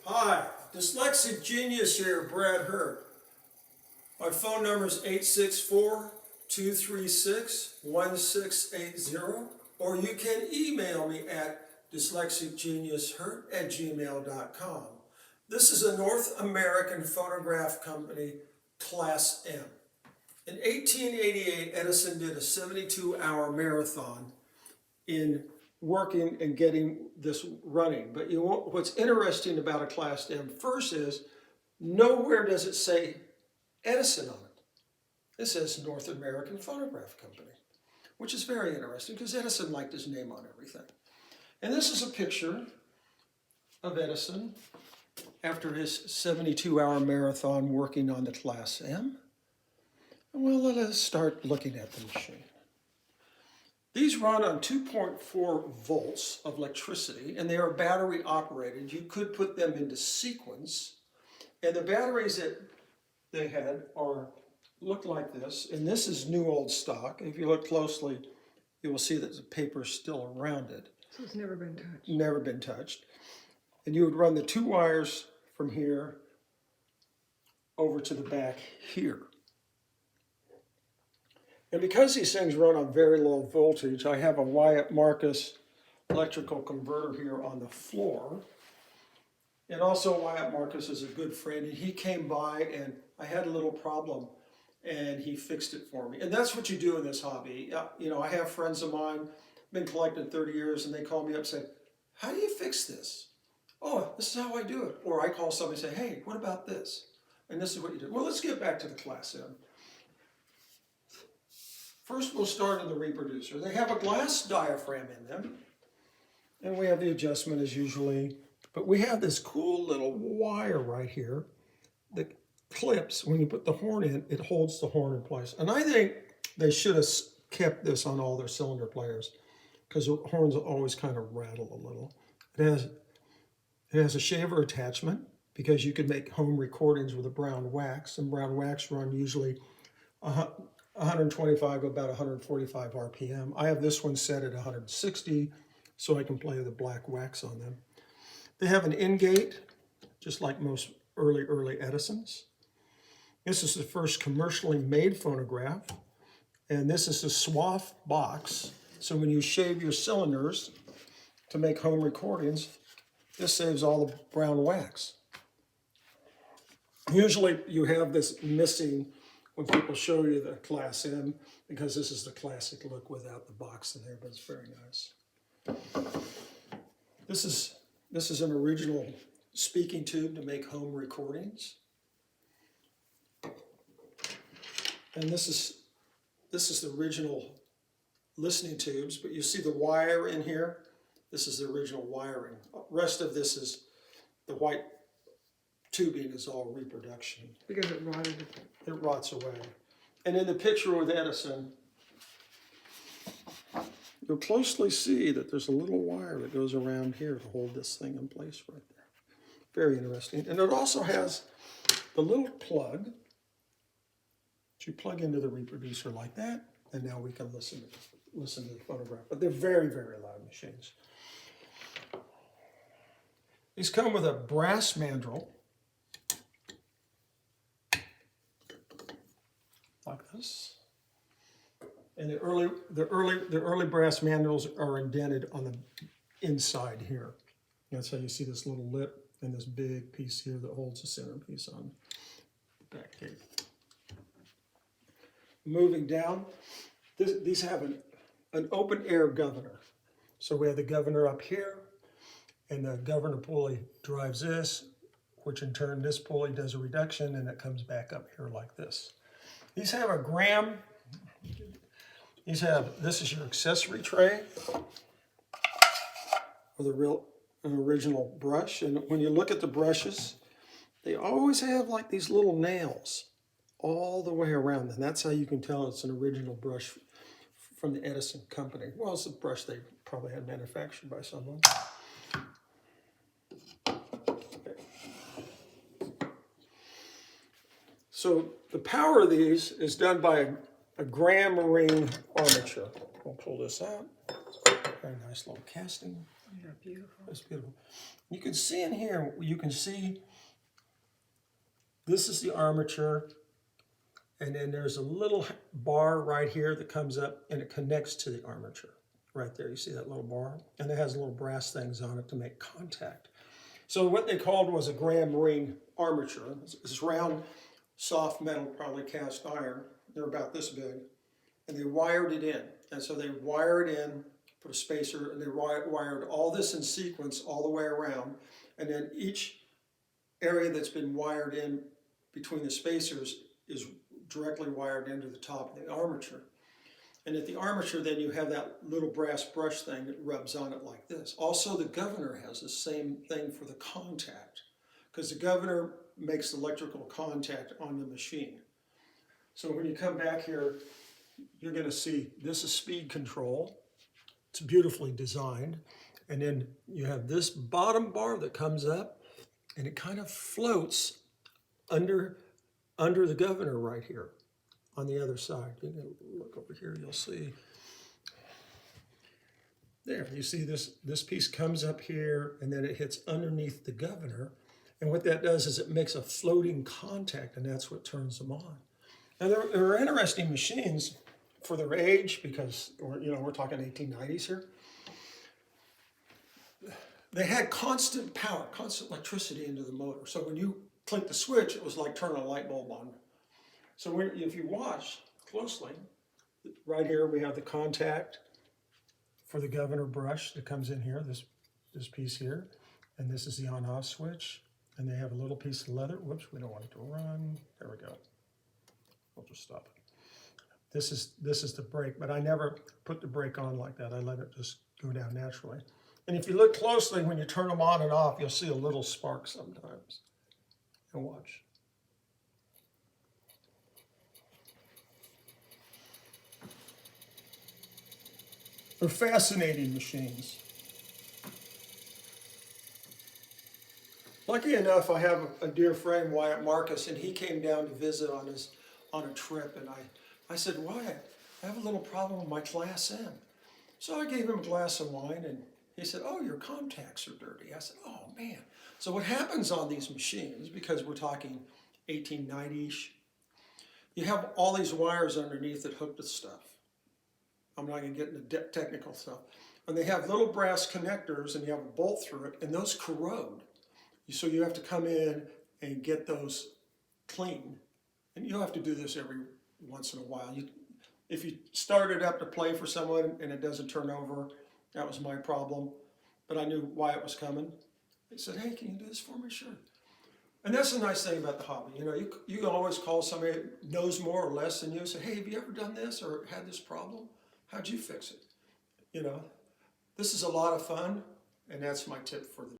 Hi, Dyslexic Genius here, Brad Hurt. My phone number is 864-236-1680, or you can email me at dyslexicgeniushurt@gmail.com. This is a North American phonograph company, Class M. In 1888, Edison did a 72-hour marathon in working and getting this running. But what's interesting about a Class M first is nowhere does it say Edison on it. It says North American Phonograph Company, which is very interesting because Edison liked his name on everything. And this is a picture of Edison after his 72-hour marathon working on the Class M. Well, let us start looking at the machine. These run on 2.4 volts of electricity, and they are battery operated. You could put them into sequence, and the batteries that they had look like this, and this is new old stock. If you look closely, you will see that the paper is still around it. So it's never been touched. Never been touched. And you would run the two wires from here over to the back here. And because these things run on very low voltage, I have a Wyatt Marcus electrical converter here on the floor. And also Wyatt Marcus is a good friend, and he came by and I had a little problem and he fixed it for me. And that's what you do in this hobby. You know, I have friends of mine, been collecting 30 years, and they call me up and say, how do you fix this? Oh, this is how I do it. Or I call somebody and say, hey, what about this? And this is what you do. Well, let's get back to the Class M. First, we'll start on the reproducer. They have a glass diaphragm in them, and we have the adjustment as usually, but we have this cool little wire right here that clips. When you put the horn in, it holds the horn in place. And I think they should have kept this on all their cylinder players because the horns will always kind of rattle a little. It has a shaver attachment because you can make home recordings with a brown wax, and brown wax run usually 125 to about 145 RPM. I have this one set at 160 so I can play the black wax on them. They have an in-gate, just like most early Edisons. This is the first commercially made phonograph, and this is the swath box. So when you shave your cylinders to make home recordings, this saves all the brown wax. Usually you have this missing when people show you the Class M, because this is the classic look without the box in there, but it's very nice. This is an original speaking tube to make home recordings. And this is the original listening tubes, but you see the wire in here. This is the original wiring. Rest of this is the white tubing is all reproduction. Because it rotted. It rots away. And in the picture with Edison, you'll closely see that there's a little wire that goes around here to hold this thing in place right there. Very interesting. And it also has the little plug that you plug into the reproducer like that, and now we can listen to the phonograph. But they're very, very loud machines. These come with a brass mandrel, like this. And the early brass mandrels are indented on the inside here. That's how you see this little lip and this big piece here that holds the centerpiece on the back gate. Moving down, these have an open air governor. So we have the governor up here, and the governor pulley drives this, which in turn this pulley does a reduction, and it comes back up here like this. These have a gram. This is your accessory tray with an original brush. And when you look at the brushes, they always have like these little nails all the way around. And that's how you can tell it's an original brush from the Edison company. Well, it's a brush they probably had manufactured by someone. So the power of these is done by a gram ring armature. We'll pull this out. Very nice little casting. Yeah, beautiful. That's beautiful. You can see in here, you can see this is the armature, and then there's a little bar right here that comes up and it connects to the armature. Right there, you see that little bar? And it has little brass things on it to make contact. So what they called was a gram ring armature. It's round, soft metal, probably cast iron. They're about this big. And they wired it in. And so they wired in, put a spacer, and they wired all this in sequence all the way around. And then each area that's been wired in between the spacers is directly wired into the top of the armature. And at the armature, then you have that little brass brush thing that rubs on it like this. Also, the governor has the same thing for the contact, because the governor makes electrical contact on the machine. So when you come back here, you're going to see this is speed control. It's beautifully designed. And then you have this bottom bar that comes up, and it kind of floats under the governor right here on the other side. You can look over here, you'll see. There, you see this piece comes up here, and then it hits underneath the governor. And what that does is it makes a floating contact, and that's what turns them on. Now, they're interesting machines for their age, because we're talking 1890s here. They had constant power, constant electricity into the motor. So when you click the switch, it was like turning a light bulb on. So if you watch closely, right here we have the contact for the governor brush that comes in here, this piece here, and this is the on-off switch. And they have a little piece of leather. Whoops, we don't want it to run. There we go. We'll just stop it. This is the brake, but I never put the brake on like that. I let it just go down naturally. And if you look closely, when you turn them on and off, you'll see a little spark sometimes. And watch. They're fascinating machines. Lucky enough, I have a dear friend, Wyatt Marcus, and he came down to visit on a trip, and I said, Wyatt, I have a little problem with my Class M. So I gave him a glass of wine, and he said, oh, your contacts are dirty. I said, oh, man. So what happens on these machines, because we're talking 1890-ish, you have all these wires underneath that hook to stuff. I'm not going to get into technical stuff. And they have little brass connectors, and you have a bolt through it, and those corrode. So you have to come in and get those clean. And you'll have to do this every once in a while. If you start it up to play for someone and it doesn't turn over, that was my problem. But I knew why it was coming. They said, hey, can you do this for me? Sure. And that's the nice thing about the hobby. You know, you can always call somebody that knows more or less than you and say, hey, have you ever done this or had this problem? How'd you fix it? You know, this is a lot of fun, and that's my tip for the